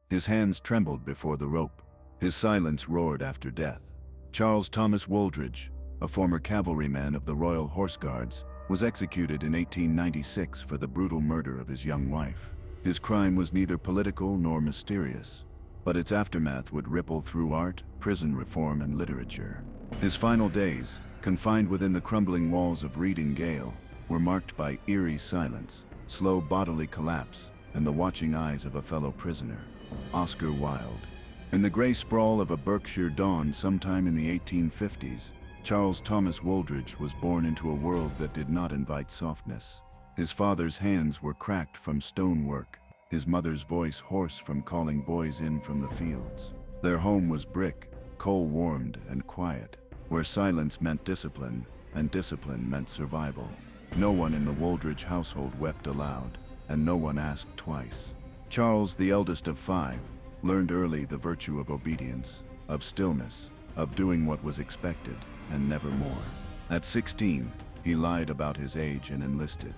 His hands trembled before the rope. His silence roared after death. Charles Thomas Wooldridge, a former cavalryman of the Royal Horse Guards, was executed in 1896 for the brutal murder of his young wife. His crime was neither political nor mysterious, but its aftermath would ripple through art, prison reform, and literature. His final days, confined within the crumbling walls of Reading Gaol, were marked by eerie silence, slow bodily collapse, and the watching eyes of a fellow prisoner, Oscar Wilde. In the gray sprawl of a Berkshire dawn sometime in the 1850s, Charles Thomas Wooldridge was born into a world that did not invite softness. His father's hands were cracked from stonework, his mother's voice hoarse from calling boys in from the fields. Their home was brick, coal-warmed and quiet, where silence meant discipline, and discipline meant survival. No one in the Wooldridge household wept aloud, and no one asked twice. Charles, the eldest of 5, learned early the virtue of obedience, of stillness, of doing what was expected, and never more. At 16, he lied about his age and enlisted.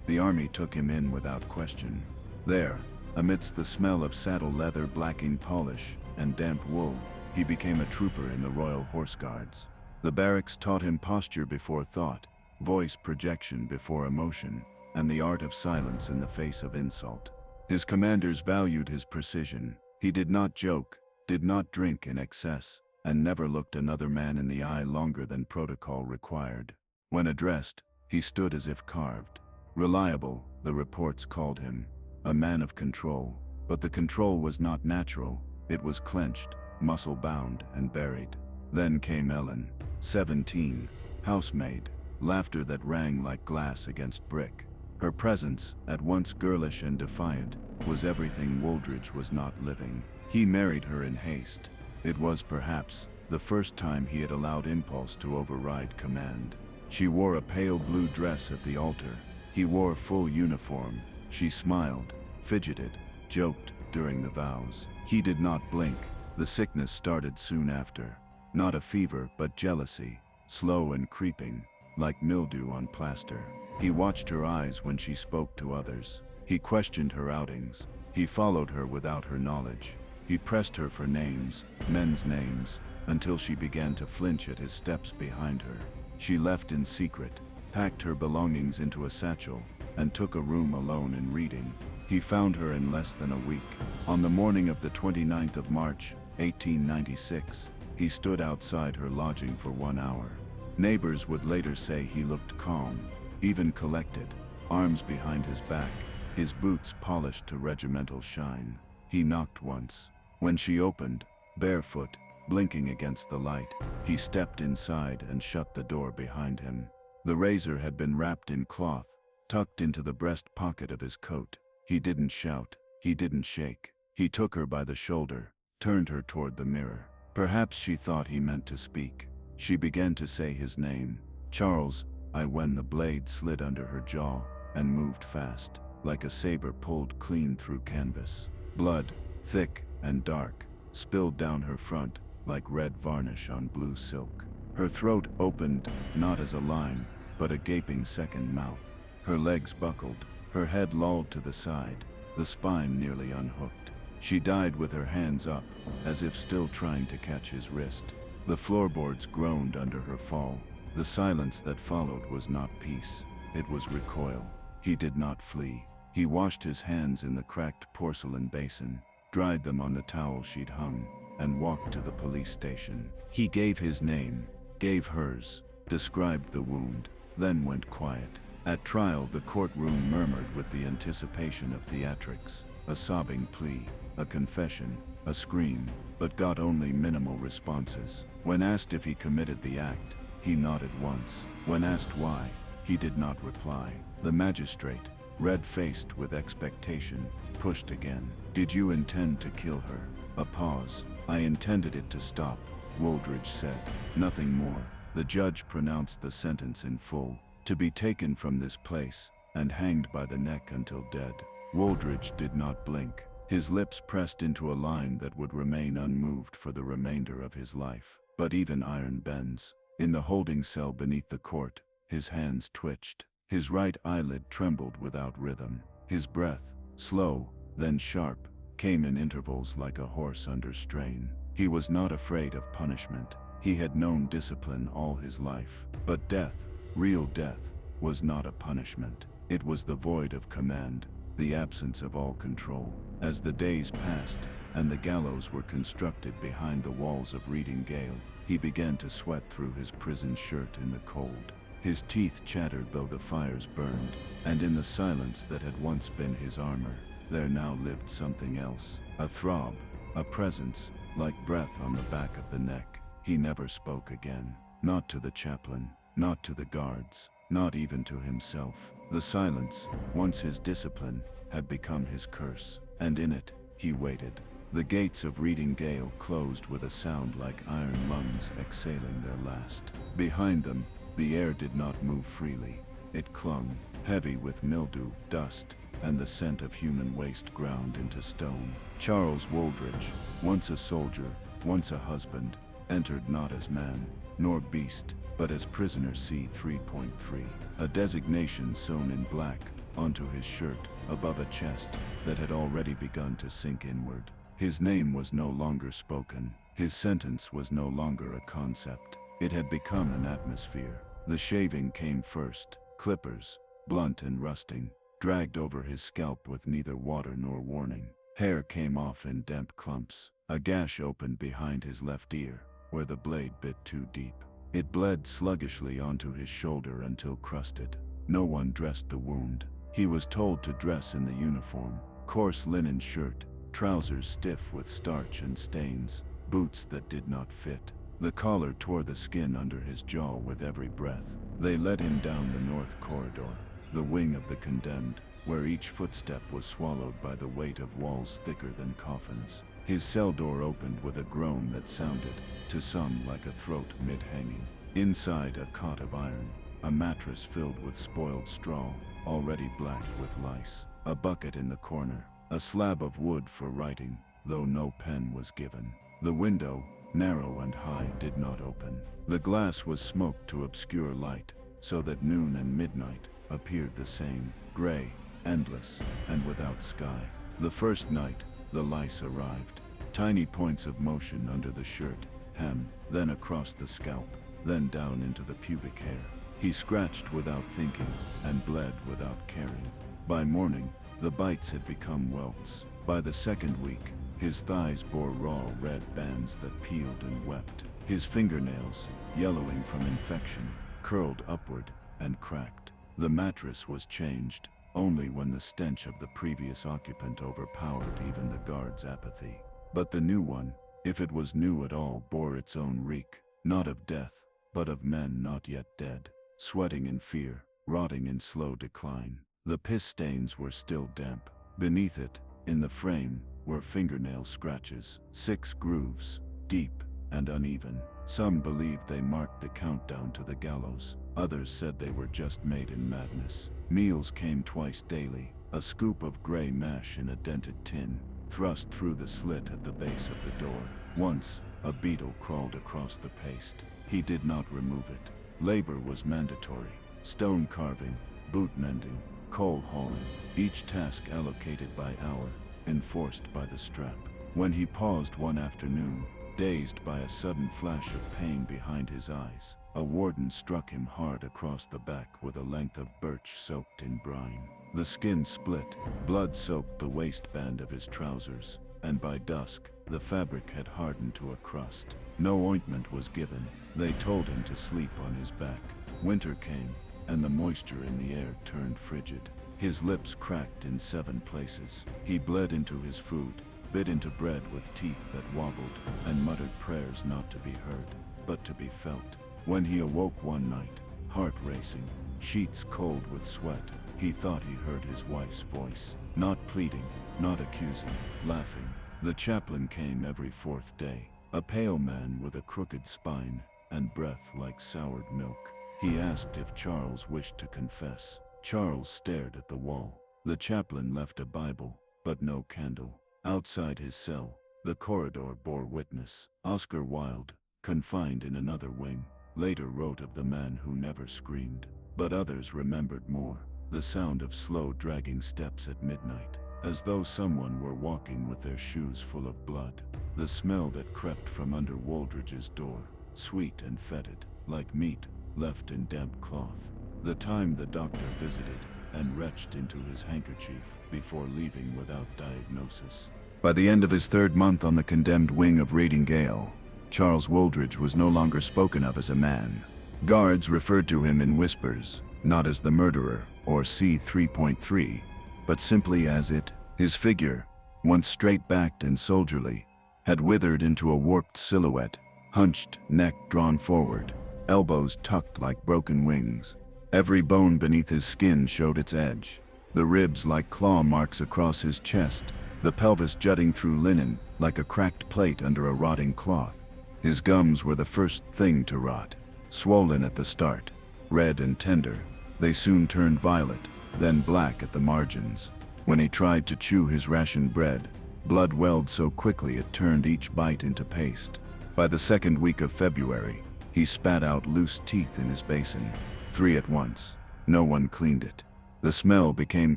The army took him in without question. There, amidst the smell of saddle leather, blacking polish, and damp wool, he became a trooper in the Royal Horse Guards. The barracks taught him posture before thought, voice projection before emotion, and the art of silence in the face of insult. His commanders valued his precision. He did not joke, did not drink in excess, and never looked another man in the eye longer than protocol required. When addressed, he stood as if carved. Reliable, the reports called him. A man of control, but the control was not natural. It was clenched, muscle-bound, and buried. Then came Ellen, 17, housemaid, laughter that rang like glass against brick. Her presence, at once girlish and defiant, was everything Wooldridge was not living. He married her in haste. It was, perhaps, the first time he had allowed impulse to override command. She wore a pale blue dress at the altar. He wore full uniform. She smiled, fidgeted, joked during the vows. He did not blink. The sickness started soon after. Not a fever, but jealousy, slow and creeping, like mildew on plaster. He watched her eyes when she spoke to others. He questioned her outings. He followed her without her knowledge. He pressed her for names, men's names, until she began to flinch at his steps behind her. She left in secret, packed her belongings into a satchel, and took a room alone in Reading. He found her in less than a week. On the morning of the 29th of March, 1896, he stood outside her lodging for 1 hour. Neighbors would later say he looked calm, even collected, arms behind his back, his boots polished to regimental shine. He knocked once. When she opened, barefoot, blinking against the light, he stepped inside and shut the door behind him. The razor had been wrapped in cloth, tucked into the breast pocket of his coat. He didn't shout, he didn't shake. He took her by the shoulder, turned her toward the mirror. Perhaps she thought he meant to speak. She began to say his name, Charles, when the blade slid under her jaw and moved fast, like a saber pulled clean through canvas. Blood, thick and dark, spilled down her front like red varnish on blue silk. Her throat opened, not as a line, but a gaping second mouth. Her legs buckled, her head lolled to the side, the spine nearly unhooked. She died with her hands up, as if still trying to catch his wrist. The floorboards groaned under her fall. The silence that followed was not peace, it was recoil. He did not flee. He washed his hands in the cracked porcelain basin, dried them on the towel she'd hung, and walked to the police station. He gave his name, gave hers, described the wound, then went quiet. At trial, the courtroom murmured with the anticipation of theatrics, a sobbing plea, a confession, a scream, but got only minimal responses. When asked if he committed the act, he nodded once. When asked why, he did not reply. The magistrate, red-faced with expectation, pushed again. Did you intend to kill her? A pause. I intended it to stop, Wooldridge said. Nothing more. The judge pronounced the sentence in full. To be taken from this place, and hanged by the neck until dead. Wooldridge did not blink. His lips pressed into a line that would remain unmoved for the remainder of his life. But even iron bends. In the holding cell beneath the court, his hands twitched. His right eyelid trembled without rhythm. His breath, slow, then sharp, came in intervals like a horse under strain. He was not afraid of punishment. He had known discipline all his life. But death, real death, was not a punishment. It was the void of command, the absence of all control. As the days passed, and the gallows were constructed behind the walls of Reading Gaol, he began to sweat through his prison shirt in the cold. His teeth chattered though the fires burned, and in the silence that had once been his armor, there now lived something else. A throb, a presence, like breath on the back of the neck. He never spoke again. Not to the chaplain, not to the guards, not even to himself. The silence, once his discipline, had become his curse, and in it, he waited. The gates of Reading Gaol closed with a sound like iron lungs exhaling their last. Behind them, the air did not move freely. It clung, heavy with mildew, dust, and the scent of human waste ground into stone. Charles Wooldridge, once a soldier, once a husband, entered not as man, nor beast, but as prisoner C3.3, a designation sewn in black onto his shirt, above a chest that had already begun to sink inward. His name was no longer spoken. His sentence was no longer a concept. It had become an atmosphere. The shaving came first, clippers, blunt and rusting, dragged over his scalp with neither water nor warning. Hair came off in damp clumps. A gash opened behind his left ear, where the blade bit too deep. It bled sluggishly onto his shoulder until crusted. No one dressed the wound. He was told to dress in the uniform, coarse linen shirt, trousers stiff with starch and stains, boots that did not fit. The collar tore the skin under his jaw with every breath. They led him down the north corridor, the wing of the condemned, where each footstep was swallowed by the weight of walls thicker than coffins. His cell door opened with a groan that sounded, to some, like a throat mid-hanging. Inside, a cot of iron, a mattress filled with spoiled straw, already black with lice, a bucket in the corner, a slab of wood for writing, though no pen was given. The window, narrow and high, did not open. The glass was smoked to obscure light, so that noon and midnight appeared the same, gray, endless, and without sky. The first night, the lice arrived, tiny points of motion under the shirt, hem, then across the scalp, then down into the pubic hair. He scratched without thinking, and bled without caring. By morning, the bites had become welts. By the second week, his thighs bore raw red bands that peeled and wept. His fingernails, yellowing from infection, curled upward and cracked. The mattress was changed, only when the stench of the previous occupant overpowered even the guard's apathy. But the new one, if it was new at all, bore its own reek, not of death, but of men not yet dead, sweating in fear, rotting in slow decline. The piss stains were still damp. Beneath it, in the frame, were fingernail scratches, 6 grooves, deep and uneven. Some believed they marked the countdown to the gallows. Others said they were just made in madness. Meals came twice daily, a scoop of gray mash in a dented tin, thrust through the slit at the base of the door. Once, a beetle crawled across the paste. He did not remove it. Labor was mandatory. Stone carving, boot mending, coal hauling, each task allocated by hour, enforced by the strap. When he paused one afternoon, dazed by a sudden flash of pain behind his eyes, a warden struck him hard across the back with a length of birch soaked in brine. The skin split, blood soaked the waistband of his trousers, and by dusk, the fabric had hardened to a crust. No ointment was given. They told him to sleep on his back. Winter came, and the moisture in the air turned frigid. His lips cracked in 7 places. He bled into his food, bit into bread with teeth that wobbled, and muttered prayers not to be heard, but to be felt. When he awoke one night, heart racing, sheets cold with sweat, he thought he heard his wife's voice, not pleading, not accusing, laughing. The chaplain came every 4th day, a pale man with a crooked spine and breath like soured milk. He asked if Charles wished to confess. Charles stared at the wall. The chaplain left a Bible, but no candle. Outside his cell, the corridor bore witness. Oscar Wilde, confined in another wing, later wrote of the man who never screamed. But others remembered more. The sound of slow dragging steps at midnight, as though someone were walking with their shoes full of blood. The smell that crept from under Wooldridge's door, sweet and fetid, like meat left in damp cloth. The time the doctor visited and retched into his handkerchief before leaving without diagnosis. By the end of his 3rd month on the condemned wing of Raiding Gale, Charles Wooldridge was no longer spoken of as a man. Guards referred to him in whispers, not as the murderer or C3.3, but simply as it. His figure, once straight-backed and soldierly, had withered into a warped silhouette, hunched, neck drawn forward, elbows tucked like broken wings. Every bone beneath his skin showed its edge, the ribs like claw marks across his chest, the pelvis jutting through linen like a cracked plate under a rotting cloth. His gums were the first thing to rot. Swollen at the start, red and tender, they soon turned violet, then black at the margins. When he tried to chew his rationed bread, blood welled so quickly it turned each bite into paste. By the 2nd week of February, he spat out loose teeth in his basin, 3 at once. No one cleaned it. The smell became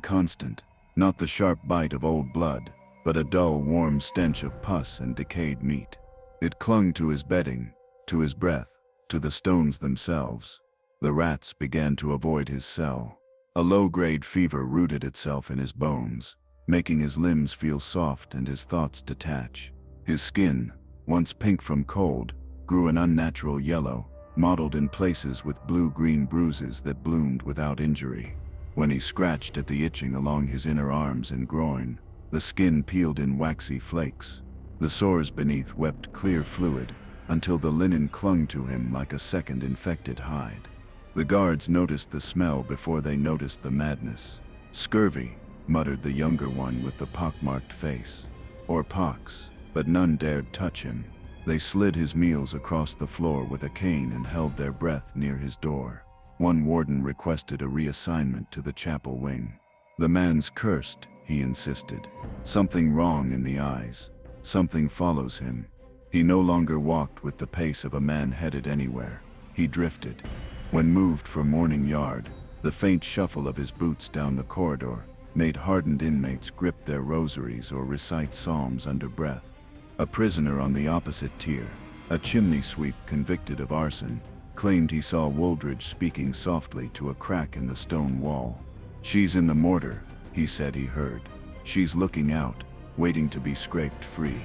constant, not the sharp bite of old blood, but a dull, warm stench of pus and decayed meat. It clung to his bedding, to his breath, to the stones themselves. The rats began to avoid his cell. A low-grade fever rooted itself in his bones, making his limbs feel soft and his thoughts detach. His skin, once pink from cold, grew an unnatural yellow, mottled in places with blue-green bruises that bloomed without injury. When he scratched at the itching along his inner arms and groin, the skin peeled in waxy flakes. The sores beneath wept clear fluid, until the linen clung to him like a second infected hide. The guards noticed the smell before they noticed the madness. "Scurvy," muttered the younger one with the pockmarked face. "Or pox," but none dared touch him. They slid his meals across the floor with a cane and held their breath near his door. One warden requested a reassignment to the chapel wing. "The man's cursed," he insisted. "Something wrong in the eyes. Something follows him." He no longer walked with the pace of a man headed anywhere. He drifted. When moved from morning yard, the faint shuffle of his boots down the corridor made hardened inmates grip their rosaries or recite psalms under breath. A prisoner on the opposite tier, a chimney sweep convicted of arson, claimed he saw Wooldridge speaking softly to a crack in the stone wall. "She's in the mortar," he said he heard. "She's looking out, waiting to be scraped free."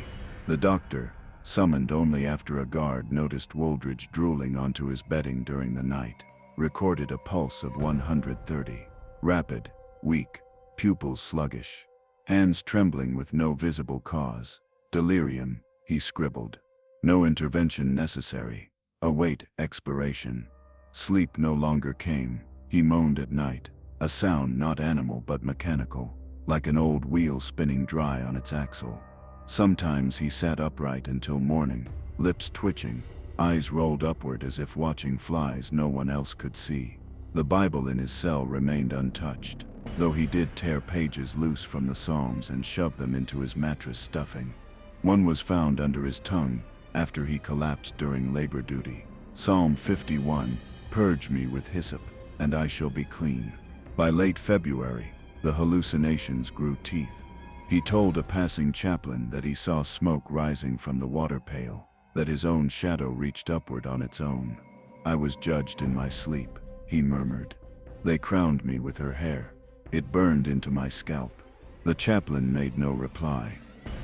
The doctor, summoned only after a guard noticed Wooldridge drooling onto his bedding during the night, recorded a pulse of 130. Rapid, weak, pupils sluggish, hands trembling with no visible cause. "Delirium," he scribbled. "No intervention necessary. Await expiration." Sleep no longer came. He moaned at night, a sound not animal but mechanical, like an old wheel spinning dry on its axle. Sometimes he sat upright until morning, lips twitching, eyes rolled upward as if watching flies no one else could see. The Bible in his cell remained untouched, though he did tear pages loose from the Psalms and shove them into his mattress stuffing. One was found under his tongue after he collapsed during labor duty. Psalm 51, "Purge me with hyssop, and I shall be clean." By late February, the hallucinations grew teeth. He told a passing chaplain that he saw smoke rising from the water pail, that his own shadow reached upward on its own. "I was judged in my sleep," he murmured. "They crowned me with her hair. It burned into my scalp." The chaplain made no reply.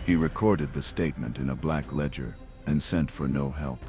He recorded the statement in a black ledger and sent for no help.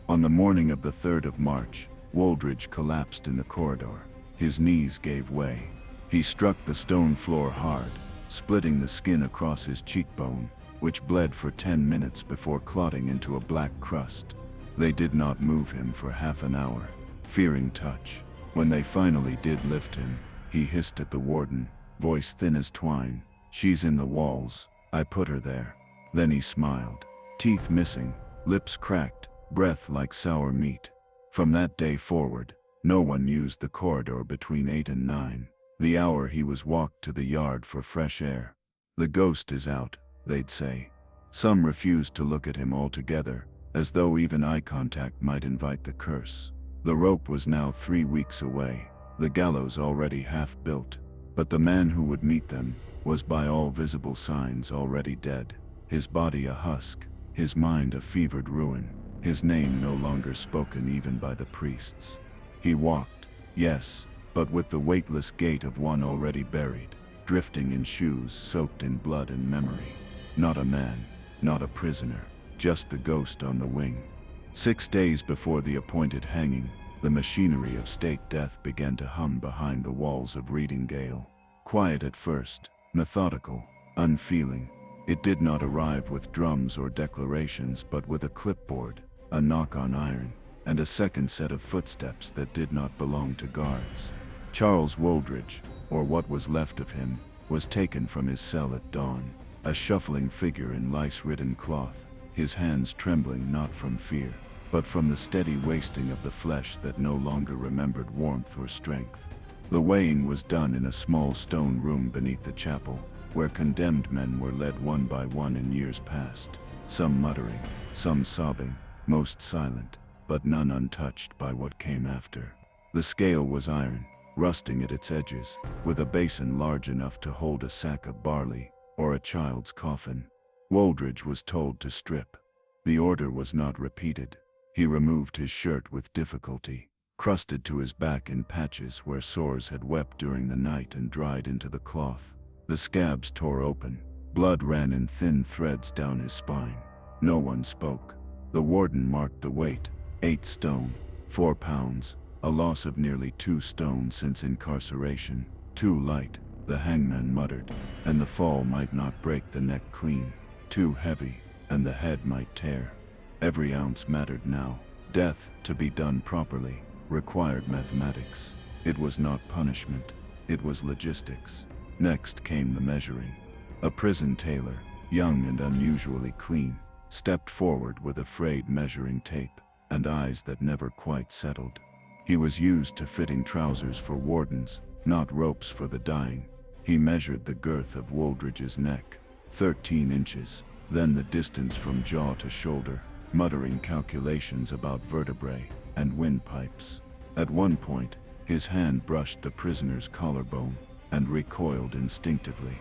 On the morning of the 3rd of March, Wooldridge collapsed in the corridor. His knees gave way. He struck the stone floor hard, splitting the skin across his cheekbone, which bled for 10 minutes before clotting into a black crust. They did not move him for half an hour, fearing touch. When they finally did lift him, he hissed at the warden, voice thin as twine, "She's in the walls. I put her there." Then he smiled. Teeth missing, lips cracked, breath like sour meat. From that day forward, no one used the corridor between 8 and 9. The hour he was walked to the yard for fresh air. "The ghost is out," they'd say. Some refused to look at him altogether, as though even eye contact might invite the curse. The rope was now 3 weeks away, the gallows already half built, but the man who would meet them was by all visible signs already dead, his body a husk, his mind a fevered ruin, his name no longer spoken even by the priests. He walked, yes, but with the weightless gait of one already buried, drifting in shoes soaked in blood and memory. Not a man, not a prisoner, just the ghost on the wing. 6 days before the appointed hanging, the machinery of state death began to hum behind the walls of Reading-Gaol. Quiet at first, methodical, unfeeling, it did not arrive with drums or declarations but with a clipboard, a knock on iron, and a second set of footsteps that did not belong to guards. Charles Wooldridge, or what was left of him, was taken from his cell at dawn, a shuffling figure in lice-ridden cloth, his hands trembling not from fear, but from the steady wasting of the flesh that no longer remembered warmth or strength. The weighing was done in a small stone room beneath the chapel, where condemned men were led one by one in years past, some muttering, some sobbing, most silent, but none untouched by what came after. The scale was iron, rusting at its edges, with a basin large enough to hold a sack of barley, or a child's coffin. Wooldridge was told to strip. The order was not repeated. He removed his shirt with difficulty, crusted to his back in patches where sores had wept during the night and dried into the cloth. The scabs tore open. Blood ran in thin threads down his spine. No one spoke. The warden marked the weight, 8 stone, 4 pounds, a loss of nearly 2 stone since incarceration. Too light, the hangman muttered, and the fall might not break the neck clean. Too heavy, and the head might tear. Every ounce mattered now. Death, to be done properly, required mathematics. It was not punishment, it was logistics. Next came the measuring. A prison tailor, young and unusually clean, stepped forward with a frayed measuring tape, and eyes that never quite settled. He was used to fitting trousers for wardens, not ropes for the dying. He measured the girth of Wooldridge's neck, 13 inches, then the distance from jaw to shoulder, muttering calculations about vertebrae and windpipes. At one point, his hand brushed the prisoner's collarbone and recoiled instinctively.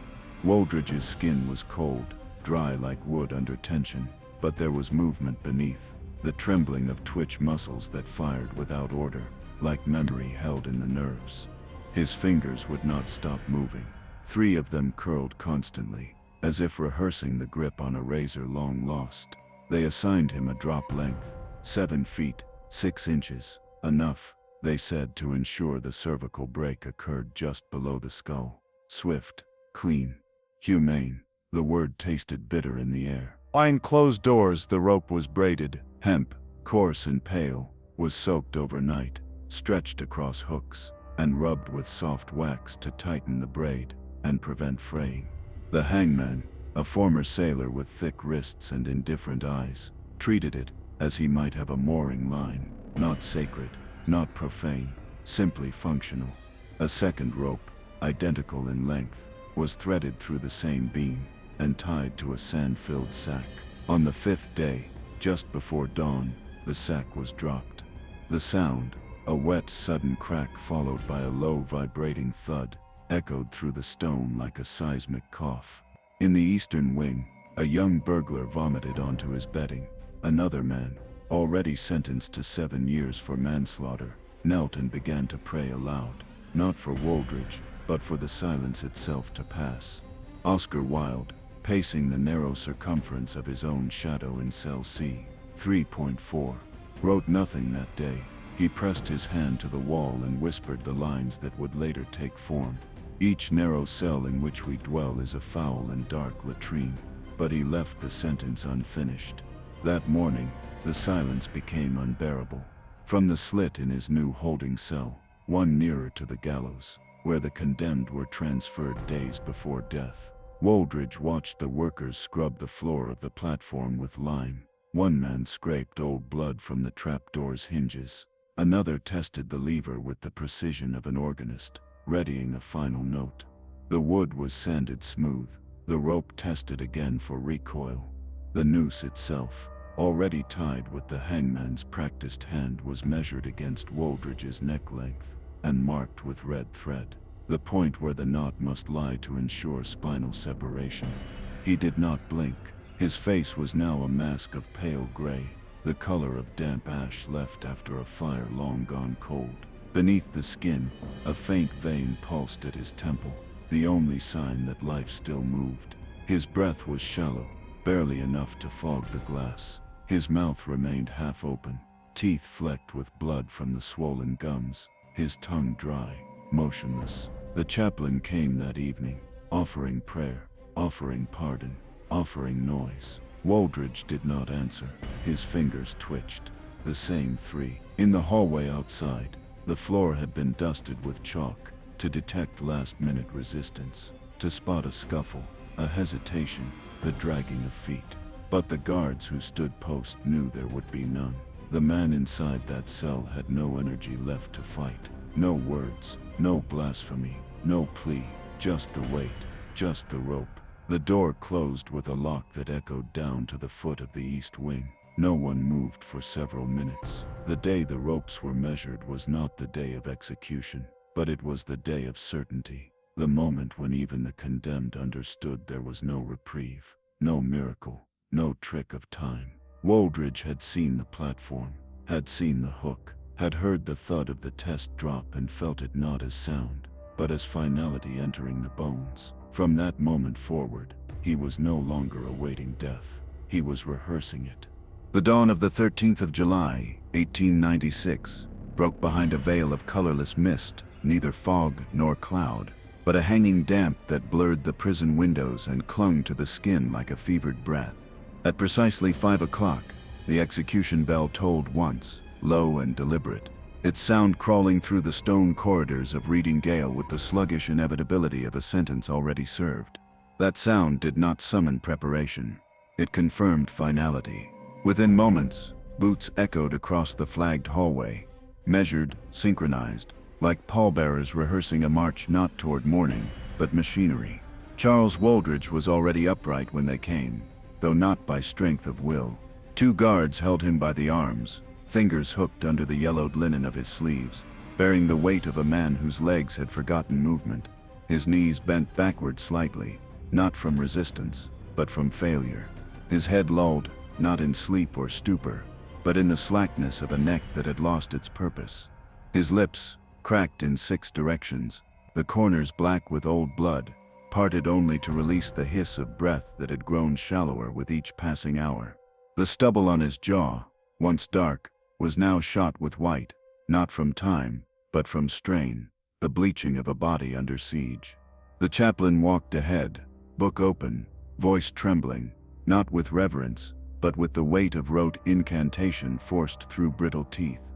Wooldridge's skin was cold, dry like wood under tension, but there was movement beneath, the trembling of twitch muscles that fired without order, like memory held in the nerves. His fingers would not stop moving. 3 of them curled constantly, as if rehearsing the grip on a razor long lost. They assigned him a drop length, 7 feet, 6 inches, enough, they said, to ensure the cervical break occurred just below the skull. Swift, clean, humane. The word tasted bitter in the air. Behind closed doors the rope was braided. Hemp, coarse and pale, was soaked overnight, stretched across hooks, and rubbed with soft wax to tighten the braid and prevent fraying. The hangman, a former sailor with thick wrists and indifferent eyes, treated it as he might have a mooring line, not sacred, not profane, simply functional. A second rope, identical in length, was threaded through the same beam and tied to a sand-filled sack. On the 5th day, just before dawn, the sack was dropped. The sound, a wet, sudden crack followed by a low, vibrating thud, echoed through the stone like a seismic cough. In the eastern wing, a young burglar vomited onto his bedding. Another man, already sentenced to 7 years for manslaughter, knelt and began to pray aloud, not for Wooldridge, but for the silence itself to pass. Oscar Wilde, pacing the narrow circumference of his own shadow in cell C, 3.4, wrote nothing that day. He pressed his hand to the wall and whispered the lines that would later take form. Each narrow cell in which we dwell is a foul and dark latrine, but he left the sentence unfinished. That morning, the silence became unbearable. From the slit in his new holding cell, one nearer to the gallows, where the condemned were transferred days before death, Wooldridge watched the workers scrub the floor of the platform with lime. One man scraped old blood from the trapdoor's hinges. Another tested the lever with the precision of an organist, readying a final note. The wood was sanded smooth, the rope tested again for recoil. The noose itself, already tied with the hangman's practiced hand, was measured against Wooldridge's neck length and marked with red thread. the point where the knot must lie to ensure spinal separation. He did not blink. His face was now a mask of pale gray, the color of damp ash left after a fire long gone cold. Beneath the skin, a faint vein pulsed at his temple, the only sign that life still moved. His breath was shallow, barely enough to fog the glass. His mouth remained half open, teeth flecked with blood from the swollen gums, his tongue dry, motionless. The chaplain came that evening, offering prayer, offering pardon, offering noise. Wooldridge did not answer. His fingers twitched. The same 3. In the hallway outside, the floor had been dusted with chalk to detect last-minute resistance, to spot a scuffle, a hesitation, the dragging of feet. But the guards who stood post knew there would be none. The man inside that cell had no energy left to fight. No words, no blasphemy, no plea, just the weight, just the rope. The door closed with a lock that echoed down to the foot of the east wing. No one moved for several minutes. The day the ropes were measured was not the day of execution, but it was the day of certainty. The moment when even the condemned understood there was no reprieve, no miracle, no trick of time. Wooldridge had seen the platform, had seen the hook, had heard the thud of the test drop and felt it not as sound, but as finality entering the bones. From that moment forward, he was no longer awaiting death. He was rehearsing it. The dawn of the 13th of July, 1896, broke behind a veil of colorless mist, neither fog nor cloud, but a hanging damp that blurred the prison windows and clung to the skin like a fevered breath. At precisely 5 o'clock, the execution bell tolled once, low and deliberate, its sound crawling through the stone corridors of Reading Gaol with the sluggish inevitability of a sentence already served. That sound did not summon preparation. It confirmed finality. Within moments, boots echoed across the flagged hallway, measured, synchronized, like pallbearers rehearsing a march not toward morning, but machinery. Charles Wooldridge was already upright when they came, though not by strength of will. 2 guards held him by the arms, fingers hooked under the yellowed linen of his sleeves, bearing the weight of a man whose legs had forgotten movement. His knees bent backward slightly, not from resistance, but from failure. His head lolled, not in sleep or stupor, but in the slackness of a neck that had lost its purpose. His lips, cracked in 6 directions, the corners black with old blood, parted only to release the hiss of breath that had grown shallower with each passing hour. The stubble on his jaw, once dark, was now shot with white, not from time, but from strain, the bleaching of a body under siege. The chaplain walked ahead, book open, voice trembling, not with reverence, but with the weight of rote incantation forced through brittle teeth.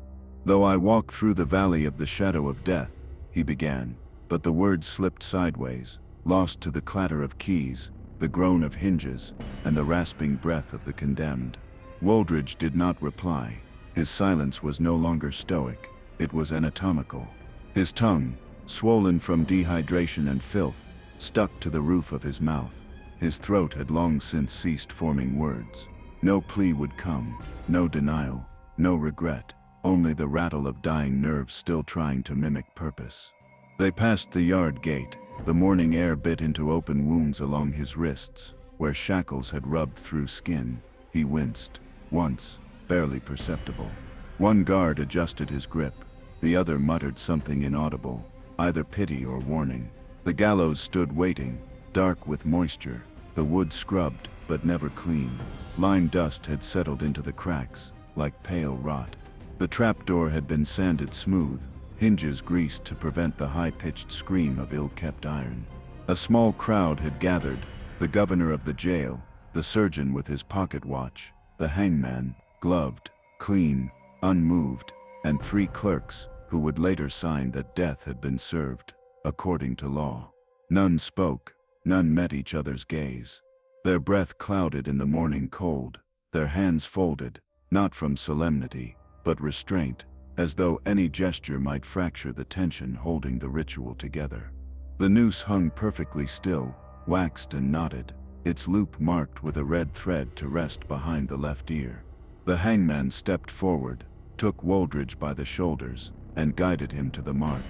"Though I walk through the valley of the shadow of death," he began, but the words slipped sideways, lost to the clatter of keys, the groan of hinges, and the rasping breath of the condemned. Wooldridge did not reply. His silence was no longer stoic, it was anatomical. His tongue, swollen from dehydration and filth, stuck to the roof of his mouth. His throat had long since ceased forming words. No plea would come, no denial, no regret, only the rattle of dying nerves still trying to mimic purpose. They passed the yard gate. The morning air bit into open wounds along his wrists, where shackles had rubbed through skin. He winced, once, barely perceptible. 1 guard adjusted his grip, the other muttered something inaudible, either pity or warning. The gallows stood waiting, dark with moisture, the wood scrubbed but never clean. Lime dust had settled into the cracks, like pale rot. The trapdoor had been sanded smooth, hinges greased to prevent the high-pitched scream of ill-kept iron. A small crowd had gathered, the governor of the jail, the surgeon with his pocket watch, the hangman, gloved, clean, unmoved, and 3 clerks, who would later sign that death had been served, according to law. None spoke, none met each other's gaze. Their breath clouded in the morning cold, their hands folded, not from solemnity, but restraint, as though any gesture might fracture the tension holding the ritual together. The noose hung perfectly still, waxed and knotted, its loop marked with a red thread to rest behind the left ear. The hangman stepped forward, took Wooldridge by the shoulders, and guided him to the mark.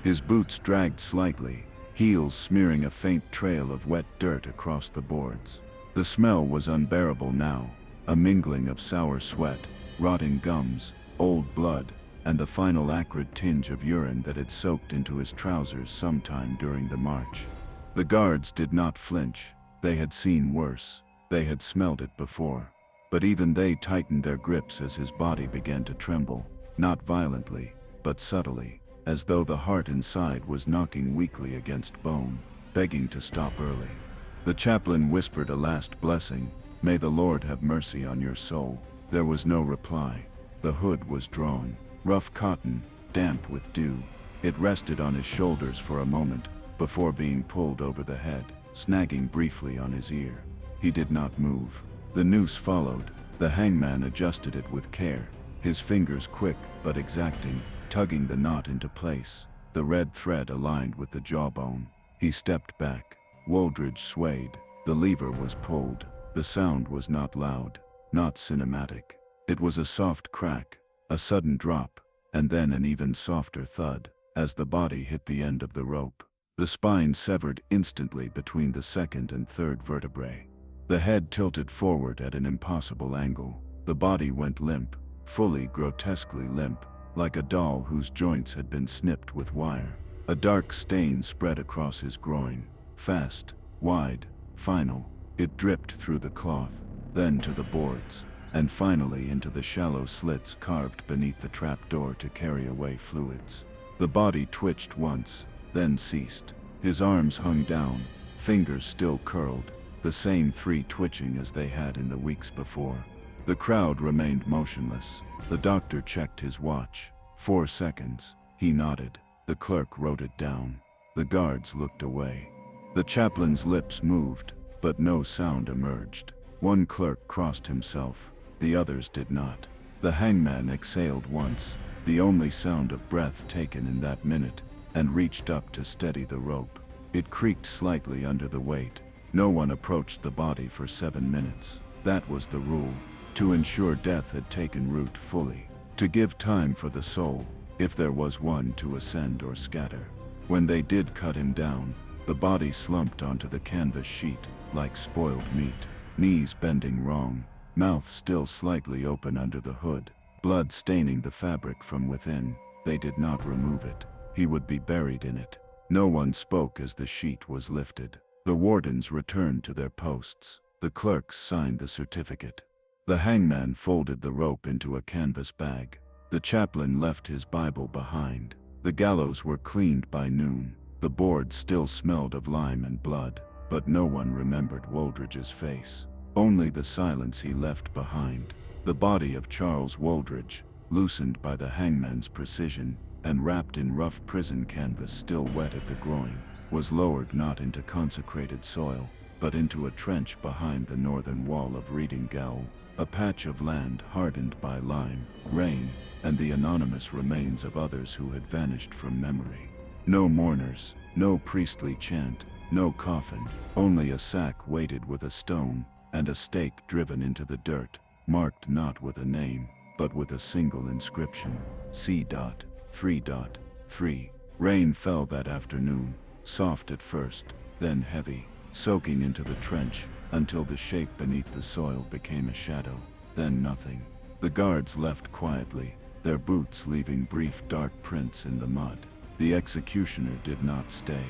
His boots dragged slightly, heels smearing a faint trail of wet dirt across the boards. The smell was unbearable now, a mingling of sour sweat, rotting gums, old blood, and the final acrid tinge of urine that had soaked into his trousers sometime during the march. The guards did not flinch. They had seen worse. They had smelled it before. But even they tightened their grips as his body began to tremble, not violently, but subtly, as though the heart inside was knocking weakly against bone, begging to stop early. The chaplain whispered a last blessing, "May the Lord have mercy on your soul." There was no reply. The hood was drawn, rough cotton, damp with dew. It rested on his shoulders for a moment, before being pulled over the head, snagging briefly on his ear. He did not move. The noose followed. The hangman adjusted it with care, his fingers quick but exacting, tugging the knot into place, the red thread aligned with the jawbone. He stepped back. Wooldridge swayed. The lever was pulled. The sound was not loud, not cinematic. It was a soft crack, a sudden drop, and then an even softer thud, as the body hit the end of the rope. The spine severed instantly between the second and third vertebrae. The head tilted forward at an impossible angle. The body went limp, fully grotesquely limp, like a doll whose joints had been snipped with wire. A dark stain spread across his groin, fast, wide, final. It dripped through the cloth, then to the boards, and finally into the shallow slits carved beneath the trapdoor to carry away fluids. The body twitched once, then ceased. His arms hung down, fingers still curled, the same three twitching as they had in the weeks before. The crowd remained motionless. The doctor checked his watch. 4 seconds. He nodded. The clerk wrote it down. The guards looked away. The chaplain's lips moved, but no sound emerged. One clerk crossed himself. The others did not. The hangman exhaled once, the only sound of breath taken in that minute, and reached up to steady the rope. It creaked slightly under the weight. No one approached the body for 7 minutes. That was the rule, to ensure death had taken root fully, to give time for the soul, if there was one, to ascend or scatter. When they did cut him down, the body slumped onto the canvas sheet, like spoiled meat, knees bending wrong, mouth still slightly open under the hood, blood staining the fabric from within. They did not remove it. He would be buried in it. No one spoke as the sheet was lifted. The wardens returned to their posts. The clerks signed the certificate. The hangman folded the rope into a canvas bag. The chaplain left his Bible behind. The gallows were cleaned by noon. The boards still smelled of lime and blood, but no one remembered Wooldridge's face. Only the silence he left behind. The body of Charles Wooldridge, loosened by the hangman's precision, and wrapped in rough prison canvas still wet at the groin, was lowered not into consecrated soil, but into a trench behind the northern wall of Reading Gaol, a patch of land hardened by lime, rain, and the anonymous remains of others who had vanished from memory. No mourners, no priestly chant, no coffin, only a sack weighted with a stone, and a stake driven into the dirt, marked not with a name, but with a single inscription, C.3.3. Rain fell that afternoon, soft at first, then heavy, soaking into the trench, until the shape beneath the soil became a shadow, then nothing. The guards left quietly, their boots leaving brief dark prints in the mud. The executioner did not stay.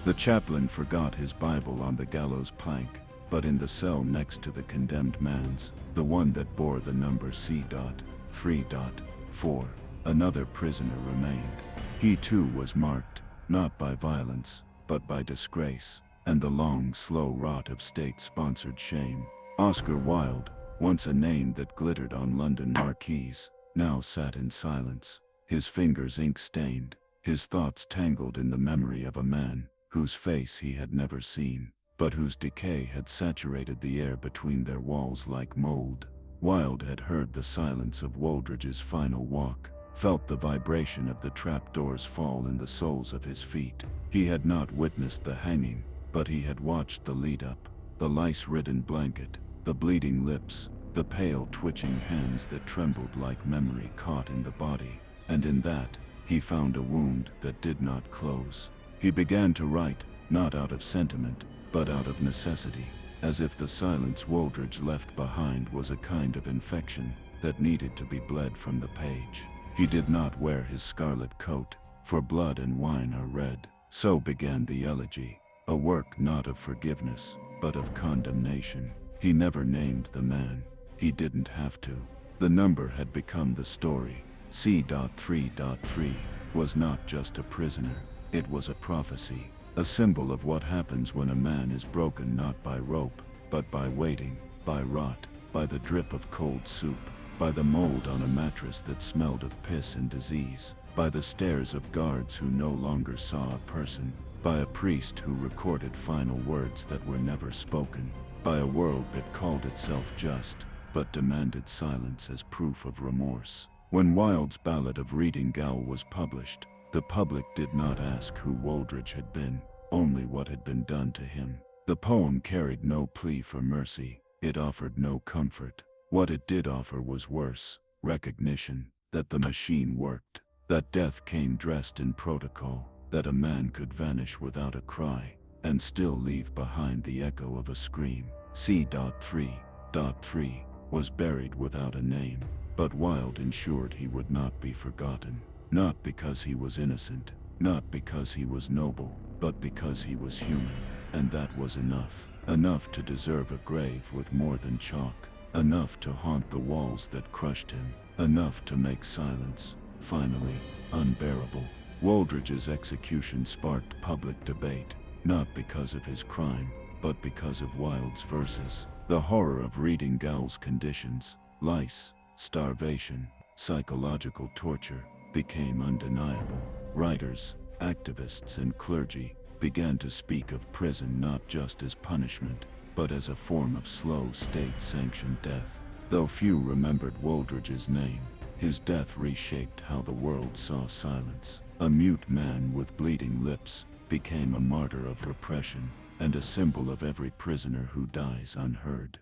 The chaplain forgot his Bible on the gallows plank, but in the cell next to the condemned man's, the one that bore the number C.3.4, another prisoner remained. He too was marked, not by violence, but by disgrace, and the long, slow rot of state-sponsored shame. Oscar Wilde, once a name that glittered on London marquees, now sat in silence, his fingers ink-stained, his thoughts tangled in the memory of a man whose face he had never seen, but whose decay had saturated the air between their walls like mold. Wilde had heard the silence of Wooldridge's final walk, felt the vibration of the trapdoor's fall in the soles of his feet. He had not witnessed the hanging, but he had watched the lead-up, the lice-ridden blanket, the bleeding lips, the pale twitching hands that trembled like memory caught in the body, and in that, He found a wound that did not close. He began to write, not out of sentiment, but out of necessity, as if the silence Wooldridge left behind was a kind of infection that needed to be bled from the page. He did not wear his scarlet coat, for blood and wine are red. So began the elegy, a work not of forgiveness, but of condemnation. He never named the man. He didn't have to. The number had become the story. C.3.3 was not just a prisoner. It was a prophecy, a symbol of what happens when a man is broken not by rope, but by waiting, by rot, by the drip of cold soup, by the mold on a mattress that smelled of piss and disease, by the stares of guards who no longer saw a person, by a priest who recorded final words that were never spoken, by a world that called itself just, but demanded silence as proof of remorse. When Wilde's Ballad of Reading Gaol was published, the public did not ask who Wooldridge had been, only what had been done to him. The poem carried no plea for mercy. It offered no comfort. What it did offer was worse: recognition that the machine worked, that death came dressed in protocol, that a man could vanish without a cry and still leave behind the echo of a scream. C.3.3 was buried without a name, but Wilde ensured he would not be forgotten, not because he was innocent, not because he was noble, but because he was human. And that was enough. Enough to deserve a grave with more than chalk. Enough to haunt the walls that crushed him. Enough to make silence, finally, unbearable. Wooldridge's execution sparked public debate, not because of his crime, but because of Wilde's verses. The horror of Reading Gaol's conditions, lice, starvation, psychological torture, became undeniable. Writers, activists, and clergy began to speak of prison not just as punishment, but as a form of slow, state-sanctioned death. Though few remembered Wooldridge's name, his death reshaped how the world saw silence. A mute man with bleeding lips became a martyr of repression, and a symbol of every prisoner who dies unheard.